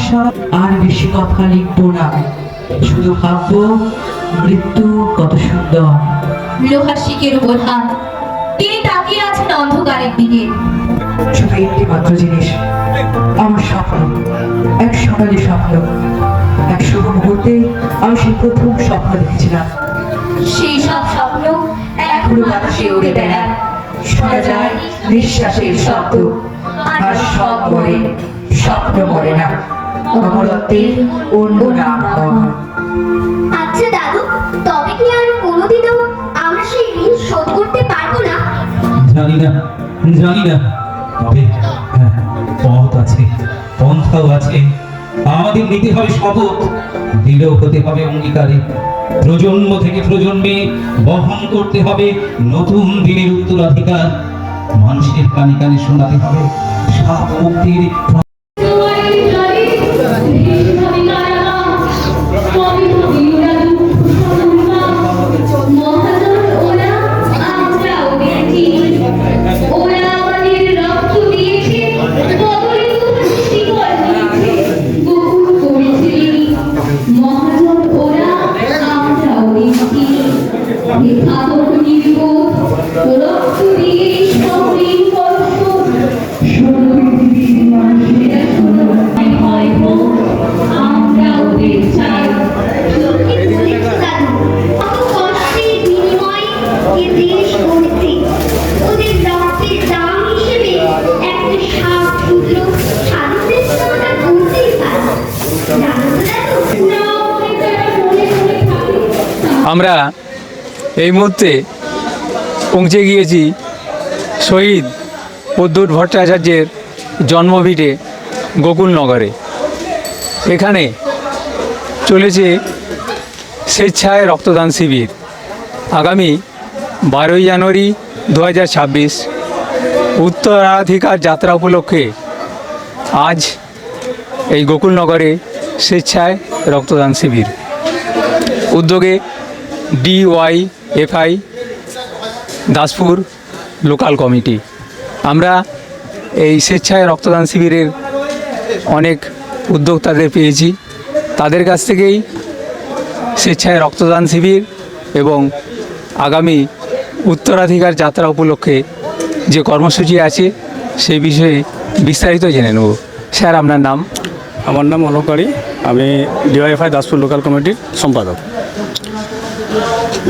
সব আর বেশি কথা লিখবো না, শুধু ভাববো মৃত্যু কত সুন্দর। লোহার শিকের উপর হাত, তিনি তাকিয়ে আছেন অন্ধকারের দিকে। শুধু একটি মাত্র জিনিস, আমার স্বপ্ন, এক সোনালী স্বপ্ন। এক শুভ মুহূর্তে আমি সেই প্রথম স্বপ্ন দেখেছিলাম। সেই সব স্বপ্ন এখনো বাতাসে উড়ে বেড়ায়, শোনা যায় নিঃশ্বাসের শব্দ। আর সব মরে, স্বপ্ন মরে না, অমরত্বের অন্য নাম হয়। আচ্ছা দাদু, তবে কি আর কোনোদিনও আমরা সেই ঋণ শোধ করতে পারবো না? জানি না, জানি না, তবে হ্যাঁ, পথ আছে, পন্থাও আছে। আমাদের নিতে হবে শপথ, দৃঢ় হতে হবে অঙ্গীকারে। প্রজন্ম থেকে প্রজন্মে বহন করতে হবে নতুন দিনের উত্তরাধিকার। মানুষের কানে কানে শোনাতে হবে সাপ মুক্তির। আমরা এই মুহূর্তে পৌঁছে গিয়েছি শহীদ প্রদ্যুৎ ভট্টাচার্যের জন্মভিটে গোকুলনগরে। এখানে চলেছে স্বেচ্ছায় রক্তদান শিবির। আগামী 12ই জানুয়ারি 2026 উত্তরাধিকার যাত্রা উপলক্ষে আজ এই গোকুলনগরে স্বেচ্ছায় রক্তদান শিবির উদ্যোগে DYFI দাসপুর লোকাল কমিটি। আমরা এই স্বেচ্ছায় রক্তদান শিবিরের অনেক উদ্যোক্তাদের পেয়েছি, তাদের কাছ থেকেই স্বেচ্ছায় রক্তদান শিবির এবং আগামী উত্তরাধিকার যাত্রা উপলক্ষে যে কর্মসূচি আছে সেই বিষয়ে বিস্তারিত জেনে নেব। স্যার, আপনার নাম? আমার নাম অলকারী, আমি DYFI দাসপুর লোকাল কমিটির সম্পাদক।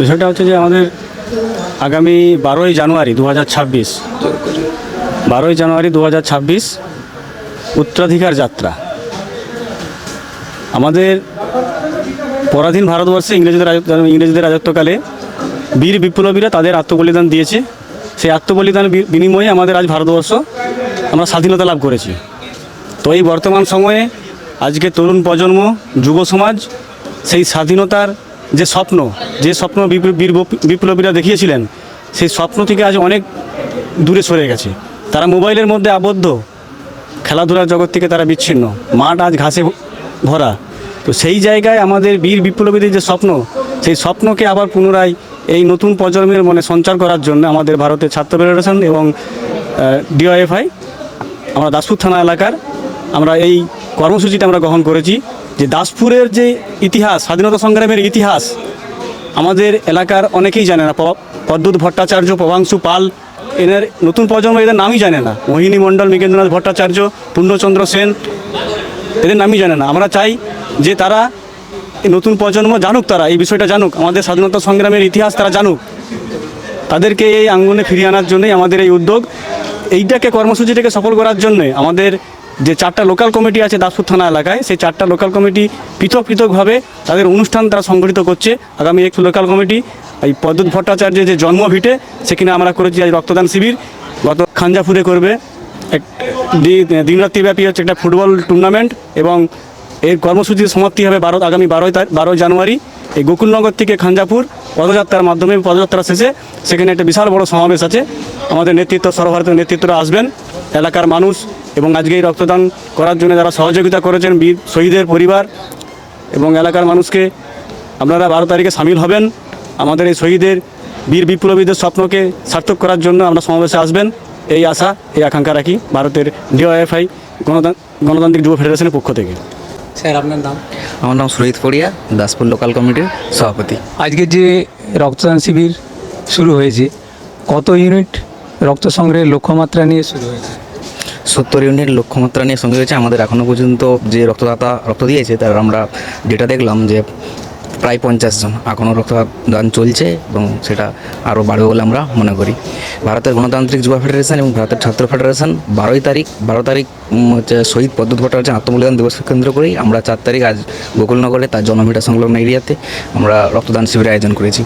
বিষয়টা হচ্ছে যে আমাদের আগামী 12ই জানুয়ারি 2026 উত্তরাধিকার যাত্রা। আমাদের পরাধীন ভারতবর্ষে ইংরেজদের রাজত্বকালে বীর বিপ্লবীরা তাদের আত্মবলিদান দিয়েছে। সেই আত্মবলিদানের বিনিময়ে আমাদের আজ ভারতবর্ষ আমরা স্বাধীনতা লাভ করেছি। তো এই বর্তমান সময়ে আজকে তরুণ প্রজন্ম, যুব সমাজ সেই স্বাধীনতার যে স্বপ্ন বীর বিপ্লবীরা দেখিয়েছিলেন, সেই স্বপ্ন থেকে আজ অনেক দূরে সরে গেছে। তারা মোবাইলের মধ্যে আবদ্ধ, খেলাধুলার জগৎ থেকে তারা বিচ্ছিন্ন। মাঠ আজ ঘাসে ভরা। তো সেই জায়গায় আমাদের বীর বিপ্লবীদের যে স্বপ্ন, সেই স্বপ্নকে আবার পুনরায় এই নতুন প্রজন্মের মনে সঞ্চার করার জন্য আমাদের ভারতের ছাত্র ফেডারেশন এবং DYFI আমরা দাসপুর থানা এলাকার আমরা এই কর্মসূচিটা আমরা গ্রহণ করেছি। যে দাসপুরের যে ইতিহাস, স্বাধীনতা সংগ্রামের ইতিহাস আমাদের এলাকার অনেকেই জানে না। প্রদ্যুৎ ভট্টাচার্য, প্রভাংশু পাল, এদের নতুন প্রজন্ম এদের নামই জানে না। মোহিনী মণ্ডল, মৃগেন্দ্রনাথ ভট্টাচার্য, পূর্ণচন্দ্র সেন, এদের নামই জানে না। আমরা চাই যে তারা এই নতুন প্রজন্ম জানুক, তারা এই বিষয়টা জানুক, আমাদের স্বাধীনতা সংগ্রামের ইতিহাস তারা জানুক। তাদেরকে এই আঙ্গনে ফিরিয়ে আনার জন্যই আমাদের এই উদ্যোগ। এইটাকে কর্মসূচিটাকে সফল করার জন্যে আমাদের যে 4টা লোকাল কমিটি আছে দাসপুর থানা এলাকায়, সেই 4টা লোকাল কমিটি পৃথকভাবে তাদের অনুষ্ঠান তারা সংগঠিত করছে। আগামী এক লোকাল কমিটি এই প্রদ্যুৎ ভট্টাচার্যের যে জন্মভিটে, সেখানে আমরা করেছি আজ রক্তদান শিবির। গত খাঞ্জাপুরে করবে এক দিনরাত্রিব্যাপী হচ্ছে একটা ফুটবল টুর্নামেন্ট, এবং এর কর্মসূচির সমাপ্তি হবে আগামী 12 জানুয়ারি এই গোকুলনগর থেকে খাঞ্জাপুর পদযাত্রার মাধ্যমে। পদযাত্রা শেষে সেখানে একটা বিশাল বড় সমাবেশ আছে। আমাদের সর্বভারতীয় নেতৃত্বরা আসবেন, এলাকার মানুষ এবং আজকে এই রক্তদান করার জন্য যারা সহযোগিতা করেছেন বীর শহীদের পরিবার এবং এলাকার মানুষকে আপনারা 12 তারিখে সামিল হবেন। আমাদের এই শহীদের বীর বিপ্লবীদের স্বপ্নকে সার্থক করার জন্য আমরা সমাবেশে আসবেন, এই আশা, এই আকাঙ্ক্ষা রাখি ভারতের DYFI গণতান্ত্রিক যুব ফেডারেশনের পক্ষ থেকে। স্যার আপনার নাম? আমার নাম সুরজিৎ ফড়িয়া, দাসপুর লোকাল কমিটির সভাপতি। আজকে যে রক্তদান শিবির শুরু হয়েছে, কত ইউনিট রক্ত সংগ্রহের লক্ষ্যমাত্রা নিয়ে শুরু হয়েছে? 70 ইউনিট লক্ষ্যমাত্রা নিয়ে সঙ্গে হয়েছে। আমাদের এখনও পর্যন্ত যে রক্তদাতা রক্ত দিয়েছে তার আমরা যেটা দেখলাম যে প্রায় 50 জন এখনও রক্তদান চলছে এবং সেটা আরও বাড়বে বলে আমরা মনে করি। ভারতের গণতান্ত্রিক যুব ফেডারেশন এবং ভারতের ছাত্র ফেডারেশন 12 তারিখ হচ্ছে শহীদ পদ্মত ভট্টাচার্যের আত্মবলিদান দিবসকে কেন্দ্র করেই আমরা 4 তারিখ আজ গোকুলনগরে তার জন্মভিটা সংলগ্ন এরিয়াতে আমরা রক্তদান শিবিরের আয়োজন করেছি।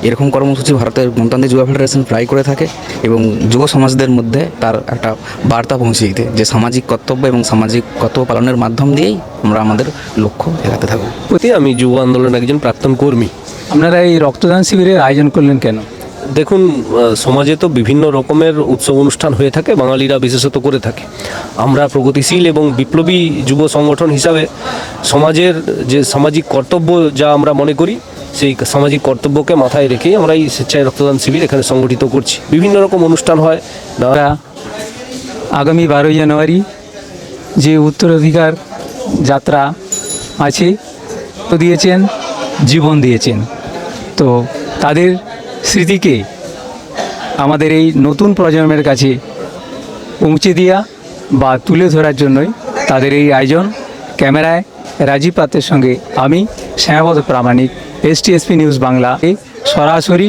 এরকম কর্মসূচি ভারতের গণতান্ত্রিক যুব ফেডারেশন প্রায় করে থাকে এবং যুব সমাজদের মধ্যে তার একটা বার্তা পৌঁছে দিতে যে সামাজিক কর্তব্য এবং সামাজিক কর্তব্য পালনের মাধ্যম দিয়েই আমরা আমাদের লক্ষ্য এড়াতে থাকবো। আমি যুব আন্দোলনের একজন প্রাক্তন কর্মী। আপনারা এই রক্তদান শিবিরের আয়োজন করলেন কেন? দেখুন, সমাজে তো বিভিন্ন রকমের উৎসব অনুষ্ঠান হয়ে থাকে, বাঙালিরা বিশেষত করে থাকে। আমরা প্রগতিশীল এবং বিপ্লবী যুব সংগঠন হিসাবে সমাজের যে সামাজিক কর্তব্য যা আমরা মনে করি, সেই সামাজিক কর্তব্যকে মাথায় রেখেই আমরা এই স্বেচ্ছায় রক্তদান শিবির এখানে সংগঠিত করছি। বিভিন্ন রকম অনুষ্ঠান হয়। আমরা আগামী 12 জানুয়ারি যে উত্তরাধিকার যাত্রা আছে, তো দিয়েছেন, জীবন দিয়েছেন, তো তাদের স্মৃতিকে আমাদের এই নতুন প্রজন্মের কাছে পৌঁছে দেওয়া বা তুলে ধরার জন্যই তাদের এই আয়োজন। ক্যামেরায় রাজীব পাত্রের সঙ্গে আমি শ্যামাপদ প্রামাণিক, STSP নিউজ বাংলা, সরাসরি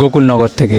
গোকুলনগর থেকে।